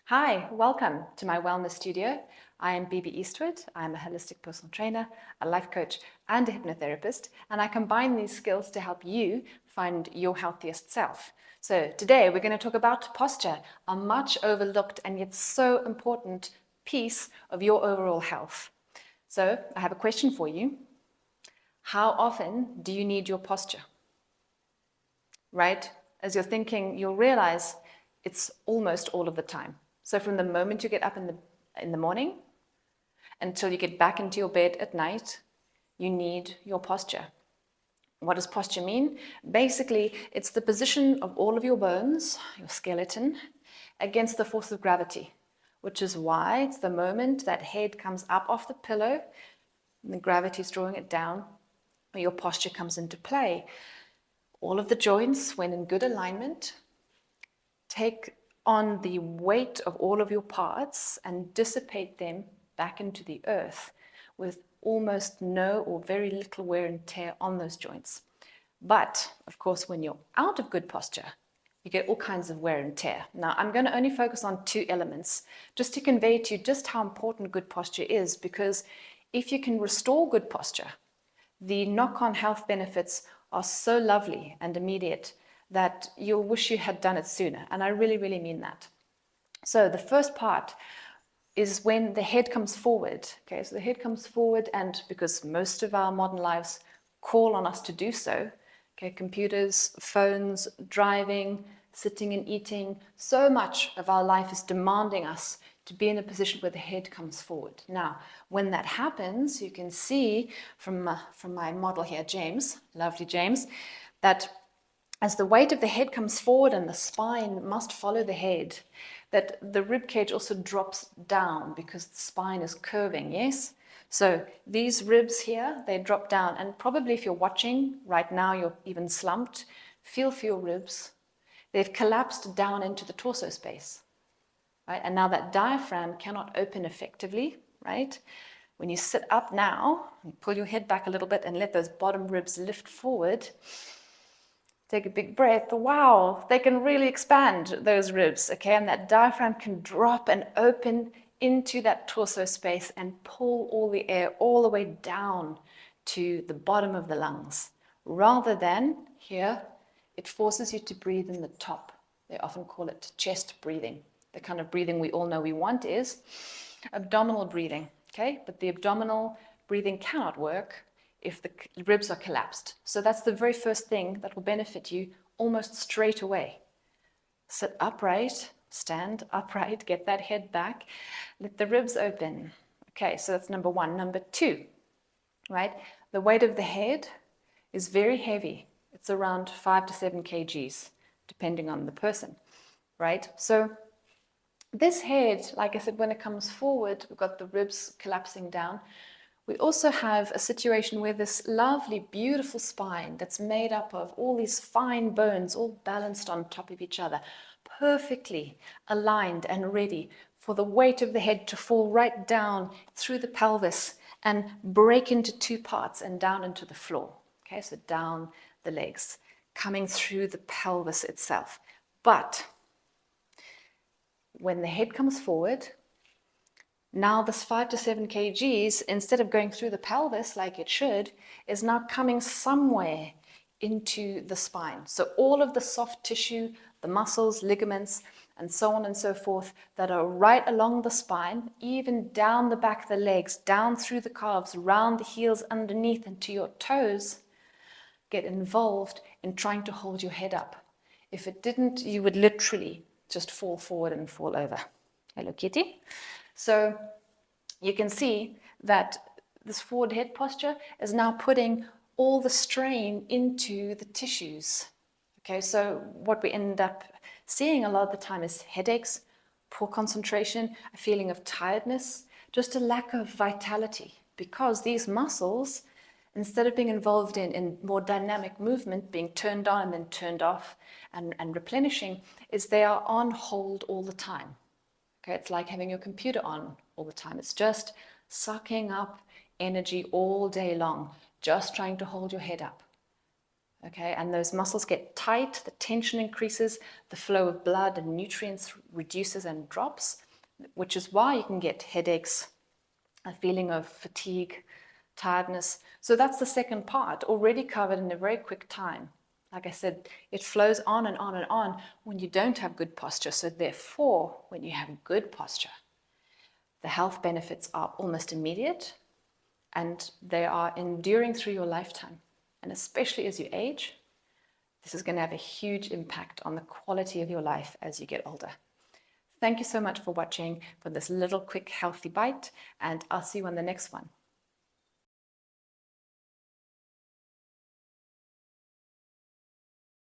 Hi, welcome to my wellness studio. I am BB Eastwood. I'm a holistic personal trainer, a life coach, and a hypnotherapist, and I combine these skills to help you find your healthiest self. So today we're going to talk about posture, a much overlooked and yet so important piece of your overall health. So I have a question for you. How often do you need your posture? Right? As you're thinking, you'll realize it's almost all of the time. So from the moment you get up in the morning until you get back into your bed at night, you need your posture. What does posture mean? Basically, it's the position of all of your bones, your skeleton, against the force of gravity, which is why it's the moment that head comes up off the pillow and the gravity is drawing it down, where your posture comes into play. All of the joints, when in good alignment, take on the weight of all of your parts and dissipate them back into the earth with almost no or very little wear and tear on those joints. But, of course, when you're out of good posture, you get all kinds of wear and tear. Now, I'm going to only focus on two elements just to convey to you just how important good posture is, because if you can restore good posture, the knock-on health benefits are so lovely and immediate that you'll wish you had done it sooner. And I really, really mean that. So the first part is when the head comes forward. Okay, so the head comes forward, and because most of our modern lives call on us to do so, okay, computers, phones, driving, sitting and eating, so much of our life is demanding us to be in a position where the head comes forward. Now, when that happens, you can see from my model here, James, lovely James, that as the weight of the head comes forward and the spine must follow the head, that the rib cage also drops down because the spine is curving, yes? So these ribs here, they drop down, and probably if you're watching right now, you're even slumped, feel for your ribs. They've collapsed down into the torso space, right? And now that diaphragm cannot open effectively, right? When you sit up now, and pull your head back a little bit and let those bottom ribs lift forward, take a big breath. Wow, they can really expand, those ribs, okay? And that diaphragm can drop and open into that torso space and pull all the air all the way down to the bottom of the lungs. Rather than here, it forces you to breathe in the top. They often call it chest breathing. The kind of breathing we all know we want is abdominal breathing, okay? But the abdominal breathing cannot work if the ribs are collapsed. So that's the very first thing that will benefit you almost straight away. Sit upright, stand upright, get that head back, let the ribs open. Okay, so that's number one. Number two, right? The weight of the head is very heavy. It's around 5 to 7 kgs, depending on the person, right? So this head, like I said, when it comes forward, we've got the ribs collapsing down. We also have a situation where this lovely, beautiful spine that's made up of all these fine bones, all balanced on top of each other, perfectly aligned and ready for the weight of the head to fall right down through the pelvis and break into two parts and down into the floor. Okay, so down the legs, coming through the pelvis itself. But when the head comes forward, now this 5 to 7 kgs, instead of going through the pelvis like it should, is now coming somewhere into the spine. So all of the soft tissue, the muscles, ligaments, and so on and so forth that are right along the spine, even down the back of the legs, down through the calves, round the heels, underneath and to your toes, get involved in trying to hold your head up. If it didn't, you would literally just fall forward and fall over. Hello, kitty. So you can see that this forward head posture is now putting all the strain into the tissues. Okay, so what we end up seeing a lot of the time is headaches, poor concentration, a feeling of tiredness, just a lack of vitality, because these muscles, instead of being involved in more dynamic movement, being turned on and then turned off and replenishing, is they are on hold all the time. Okay, it's like having your computer on all the time. It's just sucking up energy all day long, just trying to hold your head up. Okay, and those muscles get tight, the tension increases, the flow of blood and nutrients reduces and drops, which is why you can get headaches, a feeling of fatigue, tiredness. So that's the second part, already covered in a very quick time. Like I said, it flows on and on and on when you don't have good posture. So therefore, when you have good posture, the health benefits are almost immediate and they are enduring through your lifetime. And especially as you age, this is going to have a huge impact on the quality of your life as you get older. Thank you so much for watching for this little quick healthy bite, and I'll see you on the next one.